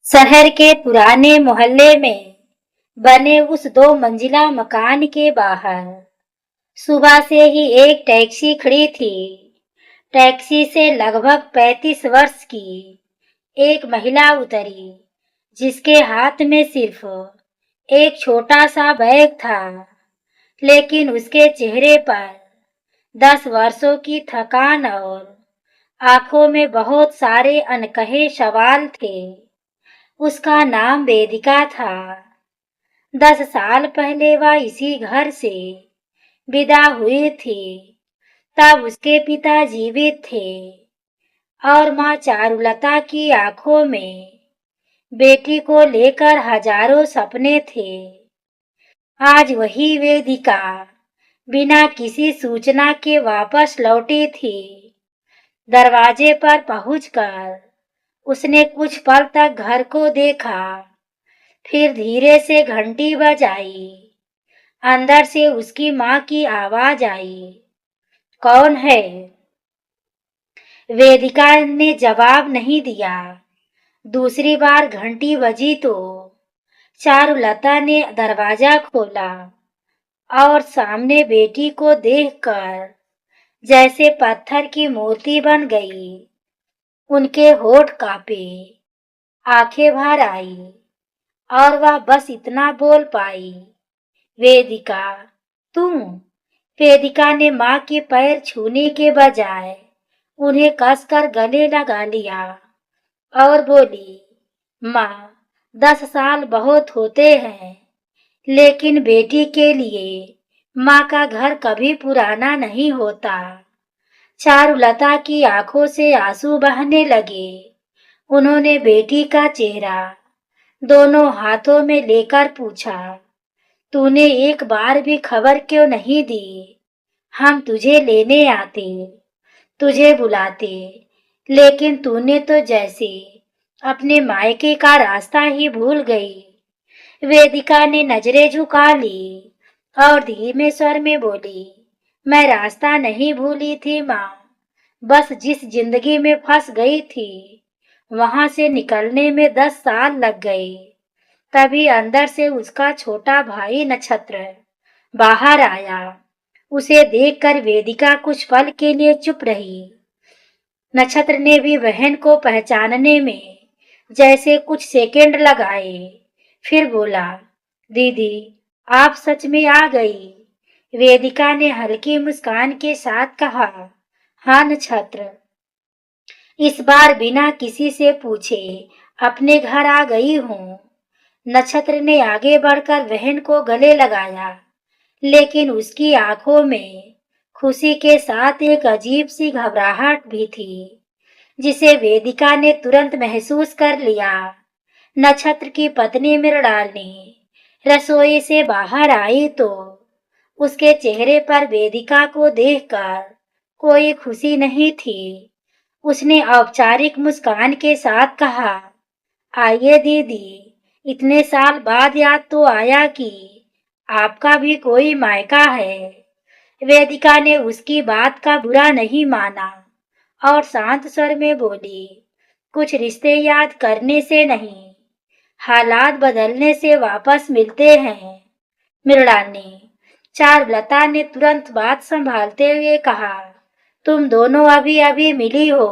शहर के पुराने मोहल्ले में बने उस 2 मंजिला मकान के बाहर सुबह से ही एक टैक्सी खड़ी थी। टैक्सी से लगभग 35 वर्ष की एक महिला उतरी, जिसके हाथ में सिर्फ एक छोटा सा बैग था, लेकिन उसके चेहरे पर 10 वर्षों की थकान और आंखों में बहुत सारे अनकहे सवाल थे। उसका नाम वेदिका था। 10 साल पहले वह इसी घर से विदा हुई थी। तब उसके पिता जीवित थे और माँ चारुलता की आंखों में बेटी को लेकर हजारों सपने थे। आज वही वेदिका बिना किसी सूचना के वापस लौटी थी। दरवाजे पर पहुंचकर उसने कुछ पल तक घर को देखा, फिर धीरे से घंटी बजाई। अंदर से उसकी माँ की आवाज आई, कौन है? वेदिका ने जवाब नहीं दिया। दूसरी बार घंटी बजी तो चारुलता ने दरवाजा खोला और सामने बेटी को देखकर जैसे पत्थर की मूर्ति बन गई। उनके होठ कांपे, आंखें भर आई और वह बस इतना बोल पाई, वेदिका, तुम। वेदिका ने माँ के पैर छूने के बजाय उन्हें कसकर गले लगा लिया और बोली, माँ, 10 साल बहुत होते हैं, लेकिन बेटी के लिए माँ का घर कभी पुराना नहीं होता। चारुलता की आंखों से आंसू बहने लगे। उन्होंने बेटी का चेहरा दोनों हाथों में लेकर पूछा, तूने एक बार भी खबर क्यों नहीं दी? हम तुझे लेने आते, तुझे बुलाते, लेकिन तूने तो जैसे अपने मायके का रास्ता ही भूल गई। वेदिका ने नजरें झुका ली और धीमे स्वर में बोली, मैं रास्ता नहीं भूली थी माँ, बस जिस जिंदगी में फंस गई थी वहां से निकलने में 10 साल लग गए। तभी अंदर से उसका छोटा भाई नक्षत्र बाहर आया। उसे देखकर वेदिका कुछ पल के लिए चुप रही। नक्षत्र ने भी बहन को पहचानने में जैसे कुछ सेकंड लगाए, फिर बोला, दीदी, आप सच में आ गई। वेदिका ने हल्की मुस्कान के साथ कहा, हाँ नक्षत्र, इस बार बिना किसी से पूछे अपने घर आ गई हूँ। नक्षत्र ने आगे बढ़कर बहन को गले लगाया, लेकिन उसकी आंखों में खुशी के साथ एक अजीब सी घबराहट भी थी, जिसे वेदिका ने तुरंत महसूस कर लिया। नक्षत्र की पत्नी मृणालिनी रसोई से बाहर आई तो उसके चेहरे पर वेदिका को देखकर कोई खुशी नहीं थी। उसने औपचारिक मुस्कान के साथ कहा, आइए दीदी, इतने साल बाद याद तो आया कि आपका भी कोई मायका है। वेदिका ने उसकी बात का बुरा नहीं माना और शांत स्वर में बोली, कुछ रिश्ते याद करने से नहीं, हालात बदलने से वापस मिलते हैं। मृणालिनी, चारुलता ने तुरंत बात संभालते हुए कहा, तुम दोनों अभी अभी मिली हो,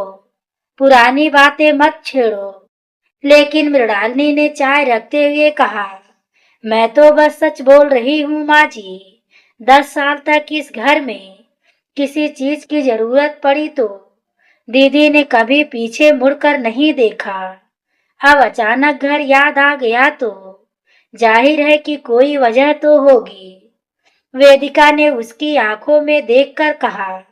पुरानी बातें मत छेड़ो। लेकिन मृणालिनी ने चाय रखते हुए कहा, मैं तो बस सच बोल रही हूँ माँ जी। 10 साल तक इस घर में किसी चीज की जरूरत पड़ी तो दीदी ने कभी पीछे मुड़कर नहीं देखा। अब अचानक घर याद आ गया तो जाहिर है कि कोई वजह तो होगी। वेदिका ने उसकी आंखों में देखकर कहा,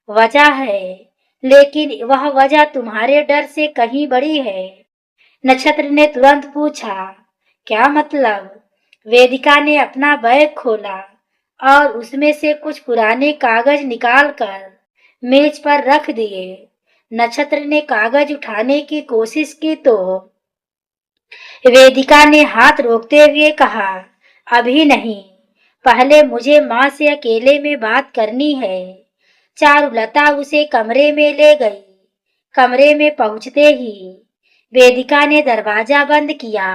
वजह है, लेकिन वह वजह तुम्हारे डर से कहीं बड़ी है। नक्षत्र ने तुरंत पूछा, क्या मतलब? वेदिका ने अपना बैग खोला और उसमें से कुछ पुराने कागज निकालकर मेज पर रख दिए। नक्षत्र ने कागज उठाने की कोशिश की तो वेदिका ने हाथ रोकते हुए कहा, अभी नहीं, पहले मुझे माँ से अकेले में बात करनी है। चारुलता उसे कमरे में ले गई। कमरे में पहुंचते ही वेदिका ने दरवाजा बंद किया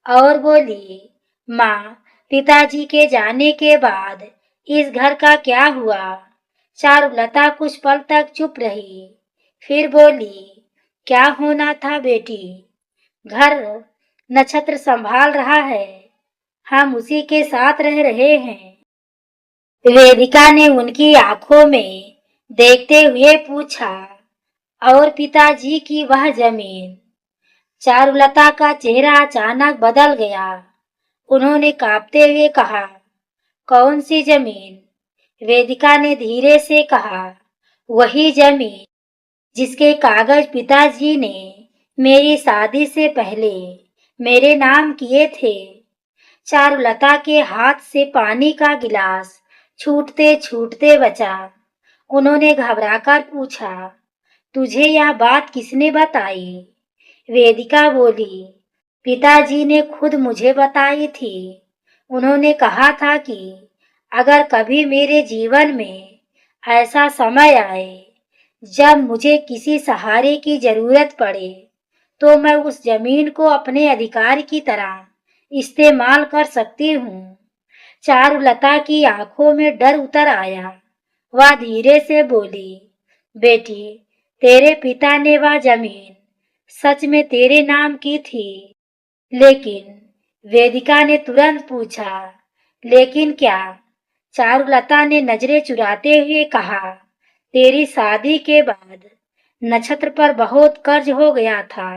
और बोली, माँ, पिताजी के जाने के बाद इस घर का क्या हुआ? चारुलता कुछ पल तक चुप रही, फिर बोली, क्या होना था बेटी? घर नक्षत्र संभाल रहा है, हम उसी के साथ रह रहे हैं। वेदिका ने उनकी आंखों में देखते हुए पूछा, और पिताजी की वह जमीन? चारुलता का चेहरा अचानक बदल गया। उन्होंने कांपते हुए कहा, कौन सी जमीन? वेदिका ने धीरे से कहा, वही जमीन जिसके कागज पिताजी ने मेरी शादी से पहले मेरे नाम किए थे। चारुलता के हाथ से पानी का गिलास छूटते छूटते बचा। उन्होंने घबराकर पूछा, तुझे यह बात किसने बताई? वेदिका बोली, पिताजी ने खुद मुझे बताई थी। उन्होंने कहा था कि अगर कभी मेरे जीवन में ऐसा समय आए जब मुझे किसी सहारे की जरूरत पड़े, तो मैं उस जमीन को अपने अधिकार की तरह इस्तेमाल कर सकती हूँ। चारुलता की आंखों में डर उतर आया। वह धीरे से बोली, बेटी, तेरे पिता ने वह जमीन सच में तेरे नाम की थी, लेकिन वेदिका ने तुरंत पूछा, लेकिन क्या? चारुलता ने नजरें चुराते हुए कहा, तेरी शादी के बाद नक्षत्र पर बहुत कर्ज हो गया था।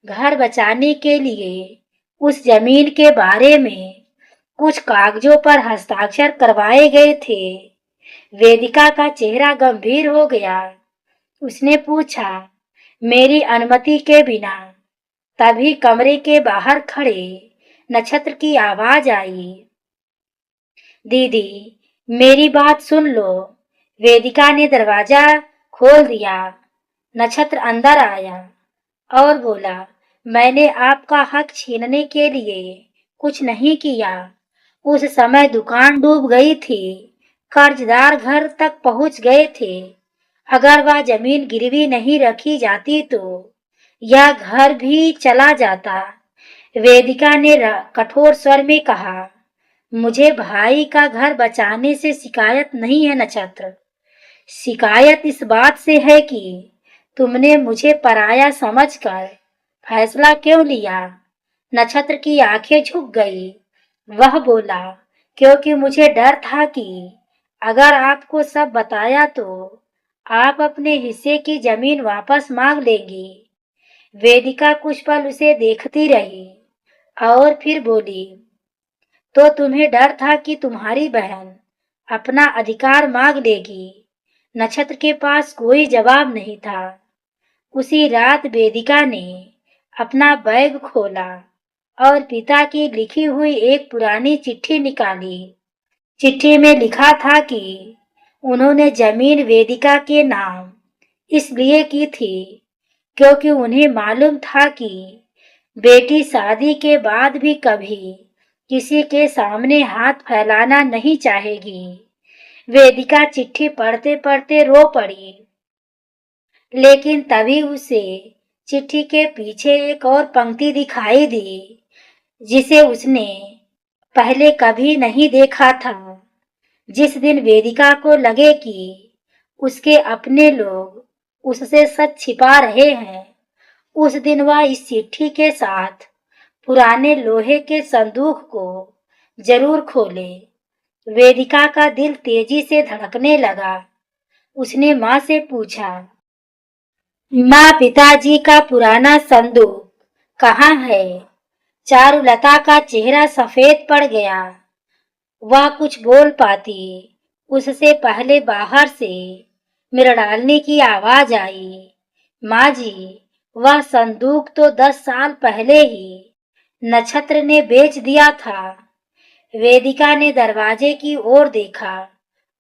घर बचाने के लिए उस जमीन के बारे में कुछ कागजों पर हस्ताक्षर करवाए गए थे। वेदिका का चेहरा गंभीर हो गया। उसने पूछा, मेरी अनुमति के बिना? तभी कमरे के बाहर खड़े नक्षत्र की आवाज आई, दीदी, मेरी बात सुन लो। वेदिका ने दरवाजा खोल दिया। नक्षत्र अंदर आया और बोला, मैंने आपका हक छीनने के लिए कुछ नहीं किया। उस समय दुकान डूब गई थी, कर्जदार घर तक पहुंच गए थे। अगर वह जमीन गिरवी नहीं रखी जाती तो यह घर भी चला जाता। वेदिका ने कठोर स्वर में कहा, मुझे भाई का घर बचाने से शिकायत नहीं है नक्षत्र। शिकायत इस बात से है कि तुमने मुझे पराया समझकर फैसला क्यों लिया? नक्षत्र की आंखें झुक गई। वह बोला, क्योंकि मुझे डर था कि अगर आपको सब बताया तो आप अपने हिस्से की जमीन वापस मांग लेंगी। वेदिका कुछ पल उसे देखती रही और फिर बोली, तो तुम्हें डर था कि तुम्हारी बहन अपना अधिकार मांग लेगी? नक्षत्र के पास कोई जवाब नहीं था। उसी रात वेदिका ने अपना बैग खोला और पिता की लिखी हुई एक पुरानी चिट्ठी निकाली। चिट्ठी में लिखा था कि उन्होंने जमीन वेदिका के नाम इसलिए की थी क्योंकि उन्हें मालूम था कि बेटी शादी के बाद भी कभी किसी के सामने हाथ फैलाना नहीं चाहेगी। वेदिका चिट्ठी पढ़ते पढ़ते रो पड़ी, लेकिन तभी उसे चिट्ठी के पीछे एक और पंक्ति दिखाई दी जिसे उसने पहले कभी नहीं देखा था। जिस दिन वेदिका को लगे कि उसके अपने लोग उससे सच छिपा रहे हैं, उस दिन वह इस चिट्ठी के साथ पुराने लोहे के संदूक को जरूर खोले। वेदिका का दिल तेजी से धड़कने लगा। उसने माँ से पूछा, माँ, पिताजी का पुराना संदूक कहाँ है? चारुलता का चेहरा सफेद पड़ गया। वह कुछ बोल पाती उससे पहले बाहर से मृणालिनी की आवाज आई, माँ जी, वह संदूक तो 10 साल पहले ही नक्षत्र ने बेच दिया था। वेदिका ने दरवाजे की ओर देखा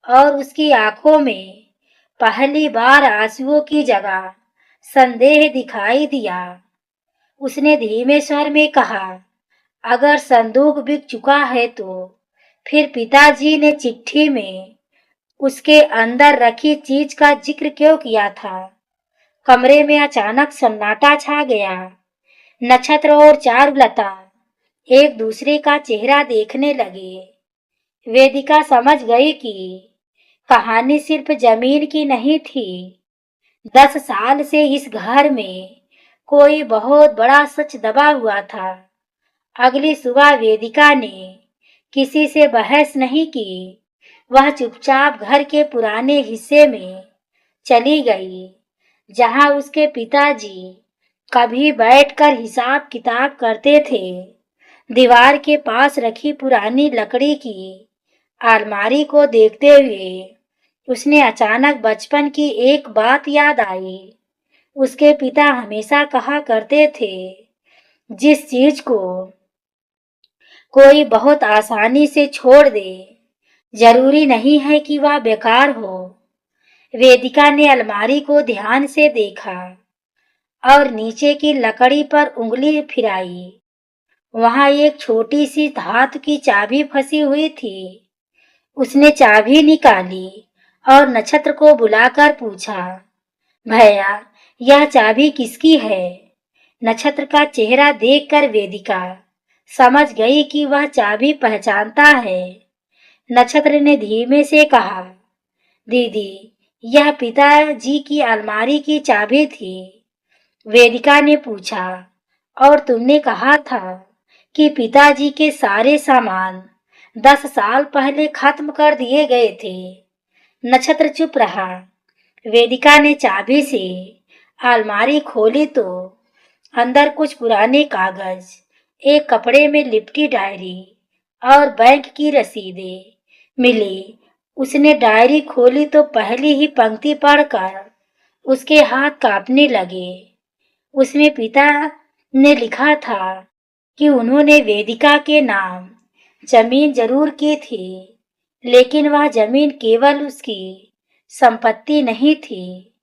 और उसकी आंखों में पहली बार आंसुओं की जगह संदेह दिखाई दिया। उसने धीमे स्वर में कहा, अगर संदूक बिक चुका है तो फिर पिताजी ने चिट्ठी में उसके अंदर रखी चीज का जिक्र क्यों किया था? कमरे में अचानक सन्नाटा छा गया। नक्षत्र और चारुलता एक दूसरे का चेहरा देखने लगे। वेदिका समझ गई कि कहानी सिर्फ जमीन की नहीं थी। 10 साल से इस घर में कोई बहुत बड़ा सच दबा हुआ था। अगली सुबह वेदिका ने किसी से बहस नहीं की। वह चुपचाप घर के पुराने हिस्से में चली गई, जहां उसके पिताजी कभी बैठकर हिसाब किताब करते थे। दीवार के पास रखी पुरानी लकड़ी की अलमारी को देखते हुए उसने अचानक बचपन की एक बात याद आई। उसके पिता हमेशा कहा करते थे, जिस चीज को कोई बहुत आसानी से छोड़ दे, जरूरी नहीं है कि वह बेकार हो। वेदिका ने अलमारी को ध्यान से देखा और नीचे की लकड़ी पर उंगली फिराई। वहां एक छोटी सी धातु की चाबी फंसी हुई थी। उसने चाबी निकाली और नक्षत्र को बुलाकर पूछा, भैया, यह चाबी किसकी है? नक्षत्र का चेहरा देखकर वेदिका समझ गई कि वह चाबी पहचानता है। नक्षत्र ने धीमे से कहा, दीदी, यह पिताजी की अलमारी की चाबी थी। वेदिका ने पूछा, और तुमने कहा था कि पिताजी के सारे सामान 10 साल पहले खत्म कर दिए गए थे। नक्षत्र चुप रहा। वेदिका ने चाबी से अलमारी खोली तो अंदर कुछ पुराने कागज, एक कपड़े में लिपटी डायरी और बैंक की रसीदें मिली। उसने डायरी खोली तो पहली ही पंक्ति पढ़कर उसके हाथ कांपने लगे। उसमें पिता ने लिखा था कि उन्होंने वेदिका के नाम जमीन जरूर की थी, लेकिन वह जमीन केवल उसकी संपत्ति नहीं थी।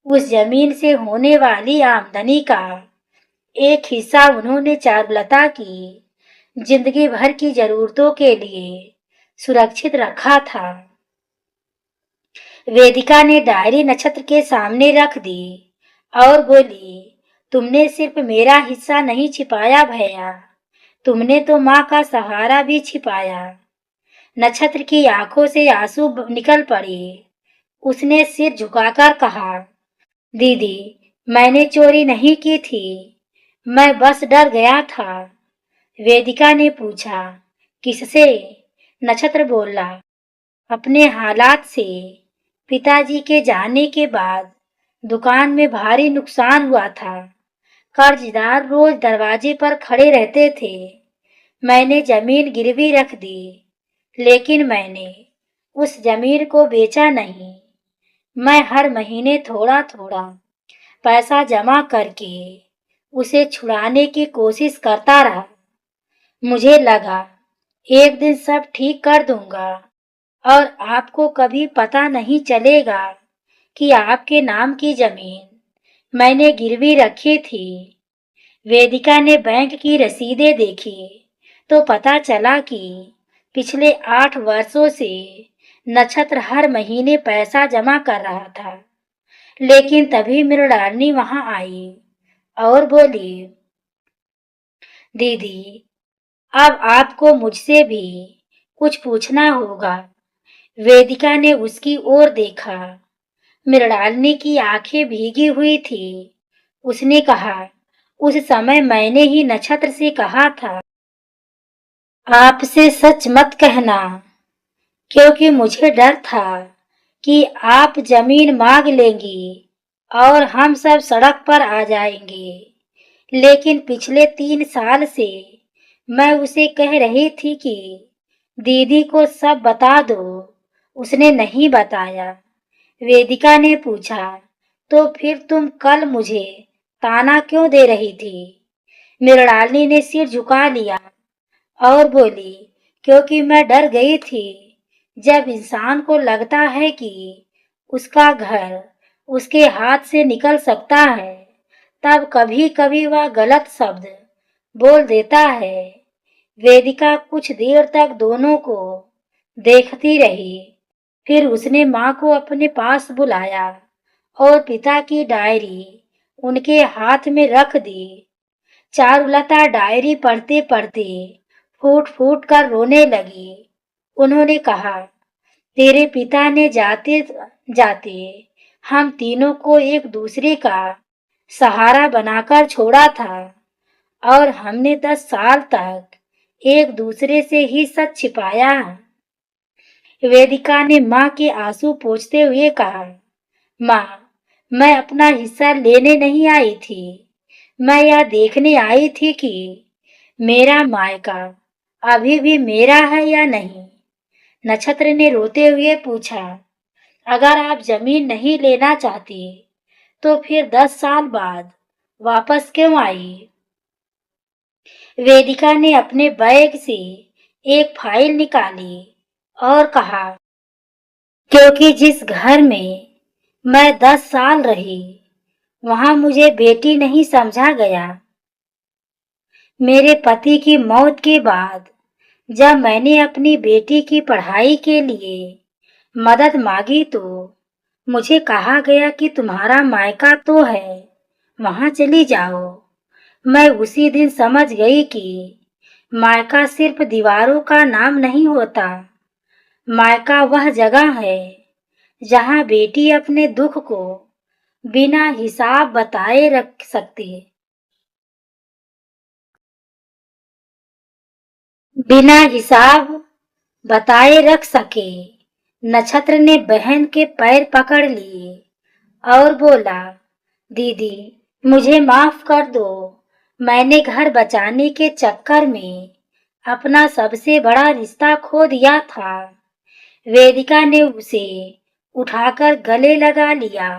उस जमीन से होने वाली आमदनी का एक हिस्सा उन्होंने चारुलता की जिंदगी भर की जरूरतों के लिए सुरक्षित रखा था। वेदिका ने डायरी नक्षत्र के सामने रख दी और बोली, तुमने सिर्फ मेरा हिस्सा नहीं छिपाया भैया, तुमने तो माँ का सहारा भी छिपाया। नक्षत्र की आंखों से आंसू निकल पड़े। उसने सिर झुकाकर कहा, दीदी, मैंने चोरी नहीं की थी, मैं बस डर गया था। वेदिका ने पूछा, किससे? नक्षत्र बोला, अपने हालात से। पिताजी के जाने के बाद दुकान में भारी नुकसान हुआ था। कर्जदार रोज दरवाजे पर खड़े रहते थे। मैंने जमीन गिरवी रख दी, लेकिन मैंने उस जमीन को बेचा नहीं। मैं हर महीने थोड़ा थोड़ा पैसा जमा करके उसे छुड़ाने की कोशिश करता रहा। मुझे लगा एक दिन सब ठीक कर दूंगा और आपको कभी पता नहीं चलेगा कि आपके नाम की जमीन मैंने गिरवी रखी थी। वेदिका ने बैंक की रसीदें देखी तो पता चला कि पिछले 8 वर्षों से नक्षत्र हर महीने पैसा जमा कर रहा था। लेकिन तभी मृणालिनी वहां आई और बोली, दीदी, अब आपको मुझसे भी कुछ पूछना होगा। वेदिका ने उसकी ओर देखा। मृणालिनी की आंखें भीगी हुई थी। उसने कहा, उस समय मैंने ही नक्षत्र से कहा था, आपसे सच मत कहना, क्योंकि मुझे डर था कि आप जमीन मांग लेंगी और हम सब सड़क पर आ जाएंगे। लेकिन पिछले 3 साल से मैं उसे कह रही थी कि दीदी को सब बता दो, उसने नहीं बताया। वेदिका ने पूछा, तो फिर तुम कल मुझे ताना क्यों दे रही थी? मृणालिनी ने सिर झुका लिया और बोली, क्योंकि मैं डर गई थी। जब इंसान को लगता है कि उसका घर उसके हाथ से निकल सकता है, तब कभी कभी वह गलत शब्द बोल देता है। वेदिका कुछ देर तक दोनों को देखती रही। फिर उसने माँ को अपने पास बुलाया और पिता की डायरी उनके हाथ में रख दी। चारुलता डायरी पढ़ते पढ़ते फूट फूट कर रोने लगी। उन्होंने कहा, तेरे पिता ने जाते जाते हम तीनों को एक दूसरे का सहारा बनाकर छोड़ा था और हमने 10 साल तक एक दूसरे से ही सच छिपाया। वेदिका ने माँ के आंसू पोंछते हुए कहा, माँ, मैं अपना हिस्सा लेने नहीं आई थी। मैं यह देखने आई थी कि मेरा मायका अभी भी मेरा है या नहीं। नक्षत्र ने रोते हुए पूछा, अगर आप जमीन नहीं लेना चाहती तो फिर 10 साल बाद वापस क्यों आई? वेदिका ने अपने बैग से एक फाइल निकाली और कहा, क्योंकि जिस घर में मैं 10 साल रही वहां मुझे बेटी नहीं समझा गया। मेरे पति की मौत के बाद जब मैंने अपनी बेटी की पढ़ाई के लिए मदद मांगी तो मुझे कहा गया कि तुम्हारा मायका तो है, वहां चली जाओ। मैं उसी दिन समझ गई कि मायका सिर्फ दीवारों का नाम नहीं होता। मायका वह जगह है जहां बेटी अपने दुख को बिना हिसाब बताए रख सकती है, बिना हिसाब बताए रख सके। नक्षत्र ने बहन के पैर पकड़ लिए और बोला, दीदी, मुझे माफ कर दो। मैंने घर बचाने के चक्कर में अपना सबसे बड़ा रिश्ता खो दिया था। वेदिका ने उसे उठाकर गले लगा लिया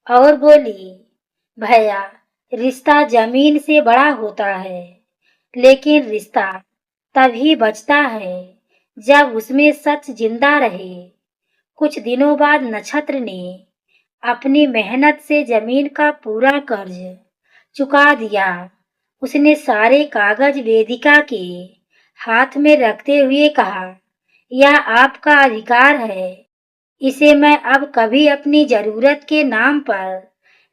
और बोली, भैया, रिश्ता जमीन से बड़ा होता है, लेकिन रिश्ता तभी बचता है जब उसमें सच जिंदा रहे। कुछ दिनों बाद नक्षत्र ने अपनी मेहनत से जमीन का पूरा कर्ज चुका दिया। उसने सारे कागज वेदिका के हाथ में रखते हुए कहा, यह आपका अधिकार है। इसे मैं अब कभी अपनी जरूरत के नाम पर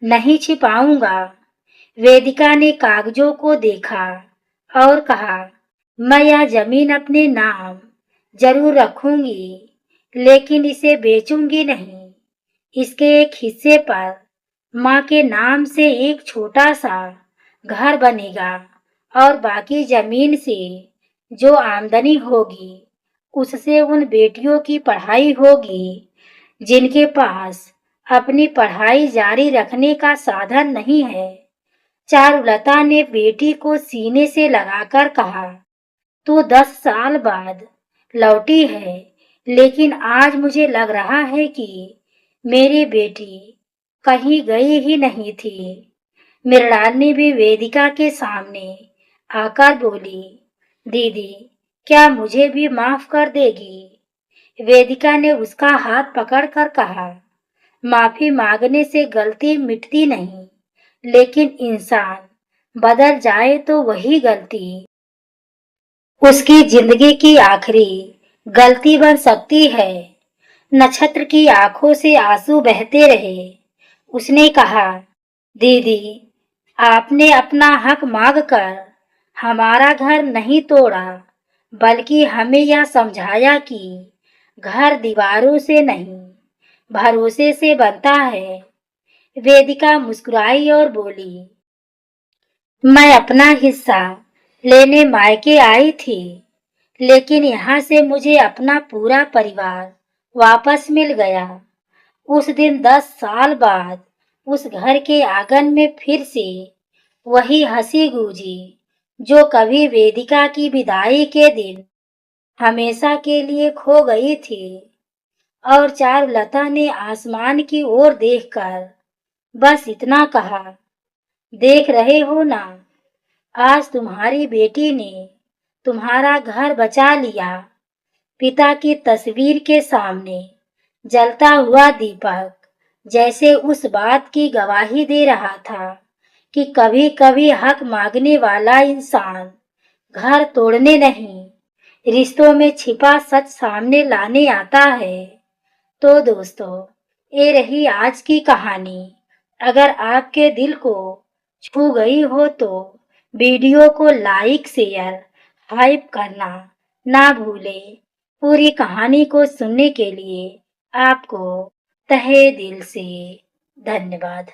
नहीं छिपाऊंगा। वेदिका ने कागजों को देखा और कहा, मैं यह जमीन अपने नाम जरूर रखूंगी, लेकिन इसे बेचूंगी नहीं। इसके एक हिस्से पर माँ के नाम से एक छोटा सा घर बनेगा और बाकी जमीन से जो आमदनी होगी उससे उन बेटियों की पढ़ाई होगी जिनके पास अपनी पढ़ाई जारी रखने का साधन नहीं है। चारुलता ने बेटी को सीने से लगाकर कहा, तू 10 साल बाद लौटी है, लेकिन आज मुझे लग रहा है कि मेरी बेटी कहीं गई ही नहीं थी। मृणालिनी भी वेदिका के सामने आकर बोली, दीदी, क्या मुझे भी माफ कर देगी? वेदिका ने उसका हाथ पकड़कर कहा, माफी मांगने से गलती मिटती नहीं, लेकिन इंसान बदल जाए तो वही गलती उसकी जिंदगी की आखिरी गलती बन सकती है। नक्षत्र की आंखों से आंसू बहते रहे। उसने कहा, दीदी, आपने अपना हक मांगकर हमारा घर नहीं तोड़ा, बल्कि हमें यह समझाया कि घर दीवारों से नहीं, भरोसे से बनता है। वेदिका मुस्कुराई और बोली, मैं अपना हिस्सा लेने मायके आई थी, लेकिन यहाँ से मुझे अपना पूरा परिवार वापस मिल गया। उस दिन 10 साल बाद उस घर के आंगन में फिर से वही हंसी गूंजी जो कभी वेदिका की विदाई के दिन हमेशा के लिए खो गई थी। और चारुलता ने आसमान की ओर देखकर बस इतना कहा, देख रहे हो ना, आज तुम्हारी बेटी ने तुम्हारा घर बचा लिया। पिता की तस्वीर के सामने जलता हुआ दीपक जैसे उस बात की गवाही दे रहा था कि कभी कभी हक मांगने वाला इंसान घर तोड़ने नहीं, रिश्तों में छिपा सच सामने लाने आता है। तो दोस्तों, ये रही आज की कहानी। अगर आपके दिल को छू गई हो तो वीडियो को लाइक शेयर हाइप करना ना भूलें। पूरी कहानी को सुनने के लिए आपको तहे दिल से धन्यवाद।